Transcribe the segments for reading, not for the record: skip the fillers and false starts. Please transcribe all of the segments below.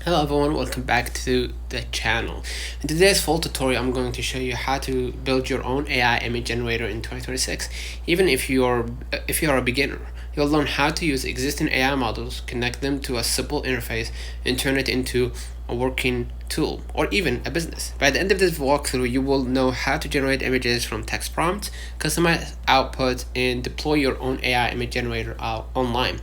Hello everyone, welcome back to the channel. In today's full tutorial, I'm going to show you how to build your own AI image generator in 2026. Even if you're a beginner, you'll learn how to use existing AI models, connect them to a simple interface, and turn it into a working tool or even a business. By the end of this walkthrough, you will know how to generate images from text prompts, customize outputs, and deploy your own AI image generator out online.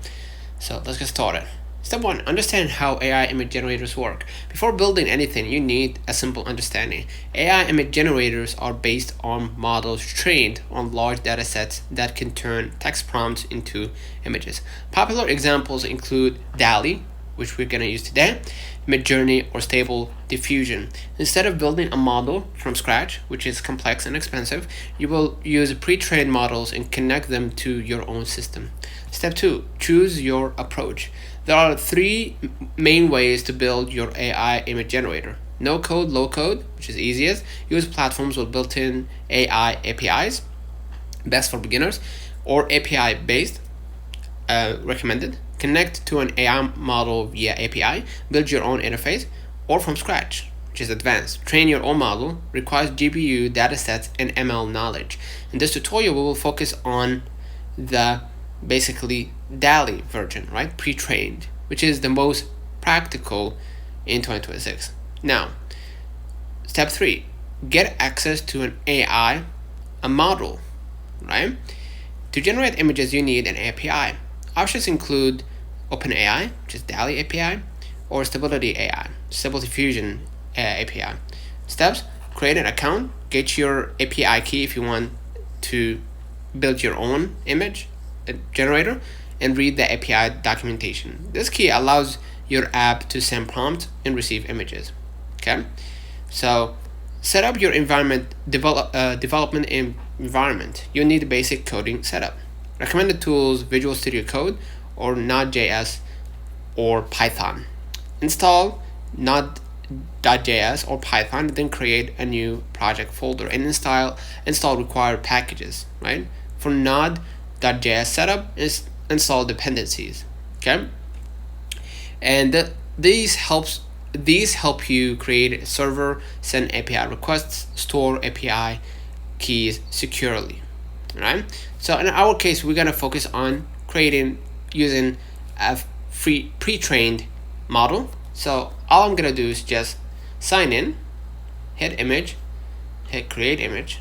So let's get started. Step 1. Understand how AI image generators work. Before building anything, you need a simple understanding. AI image generators are based on models trained on large datasets that can turn text prompts into images. Popular examples include DALL-E, which we're going to use today, Midjourney, or Stable Diffusion. Instead of building a model from scratch, which is complex and expensive, you will use pre-trained models and connect them to your own system. Step 2. Choose your approach. There are three main ways to build your AI image generator. No code, low code, which is easiest. Use platforms with built-in AI APIs, best for beginners, or API based, recommended. Connect to an AI model via API, build your own interface, or from scratch, which is advanced. Train your own model, requires GPU, datasets, and ML knowledge. In this tutorial, we will focus on the basically DALL-E version, right? Pre-trained, which is the most practical in 2026. Now, step 3, get access to an AI, a model, right? To generate images, you need an API. Options include OpenAI, which is DALL-E API, or Stability AI, Stable Diffusion API. Steps: create an account, get your API key if you want to build your own image generator, and read the API documentation. This key allows your app to send prompts and receive images. Okay, so set up your development environment. You need a basic coding setup. Recommended tools: Visual Studio Code or Node.js or Python. Install Node.js or Python, then create a new project folder and install required packages, right? For Node.js setup is install dependencies, okay? And these help you create a server, send API requests, store API keys securely, right? So in our case, we're gonna focus on using a free pre-trained model. So all I'm gonna do is just sign in, hit image, hit create image,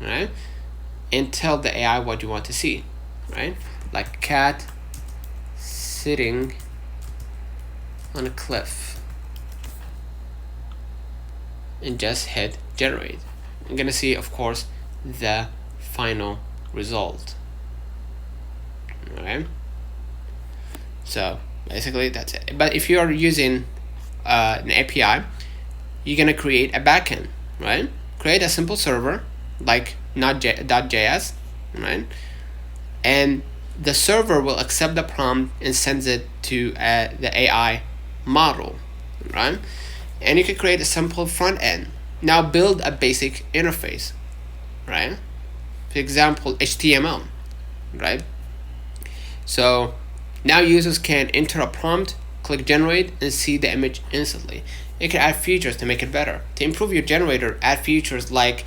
right? And tell the AI what you want to see, right? Like cat sitting on a cliff, and just hit generate. I'm gonna see, of course, the final result. Alright, so basically that's it. But if you are using an API, you're gonna create a backend, right? Create a simple server like Node.js, right? And the server will accept the prompt and sends it to the AI model, right? And you can create a simple front end. Now build a basic interface, right? For example, HTML, right? So now users can enter a prompt, click generate, and see the image instantly. You can add features to make it better. To improve your generator, add features like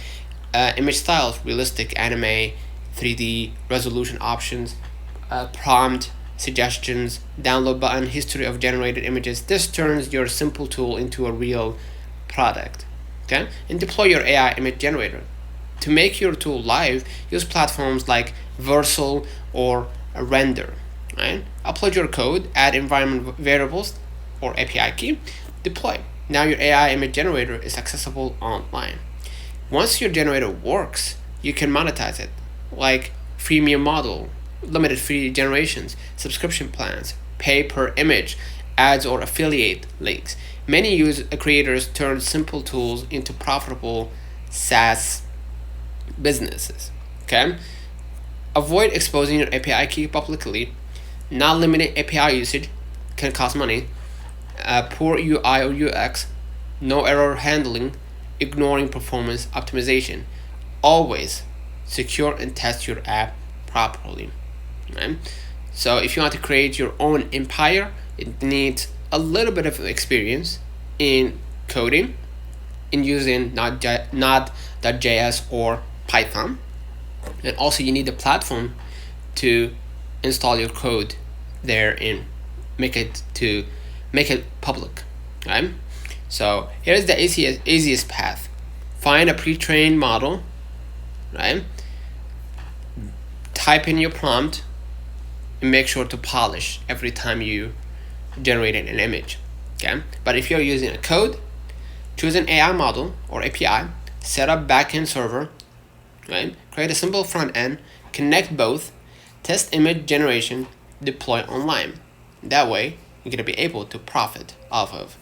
image styles, realistic, anime, 3D, resolution options, prompt suggestions, download button, history of generated images. This turns your simple tool into a real product. Okay? And deploy your AI image generator. To make your tool live, use platforms like Versal or Render. Right? Upload your code, add environment variables or API key, deploy. Now your AI image generator is accessible online. Once your generator works, you can monetize it, like freemium model, limited free generations, subscription plans, pay per image, ads or affiliate links. Many creators turn simple tools into profitable SaaS businesses. Okay? Avoid exposing your API key publicly. Not limiting API usage can cost money. Poor UI or UX, no error handling, ignoring performance optimization. Always secure and test your app properly. Right? So if you want to create your own empire, it needs a little bit of experience in coding, in using Node.js or Python, and also you need a platform to install your code there and make it public, right? So here's the easiest path. Find a pre-trained model, right? Type in your prompt and make sure to polish every time you generate an image, okay? But if you're using a code, choose an AI model or API, set up backend server, right? Create a simple front end, connect both, test image generation, deploy online. That way, you're gonna be able to profit off of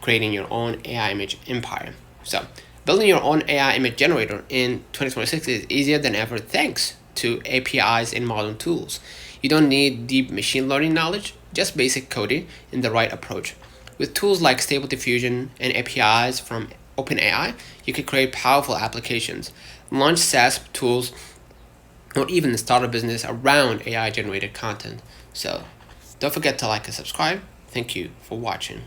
creating your own AI image empire. So, building your own AI image generator in 2026 is easier than ever thanks to APIs and modern tools. You don't need deep machine learning knowledge, just basic coding and the right approach. With tools like Stable Diffusion and APIs from OpenAI, you can create powerful applications, launch SaaS tools, or even start a business around AI generated content. So don't forget to like and subscribe. Thank you for watching.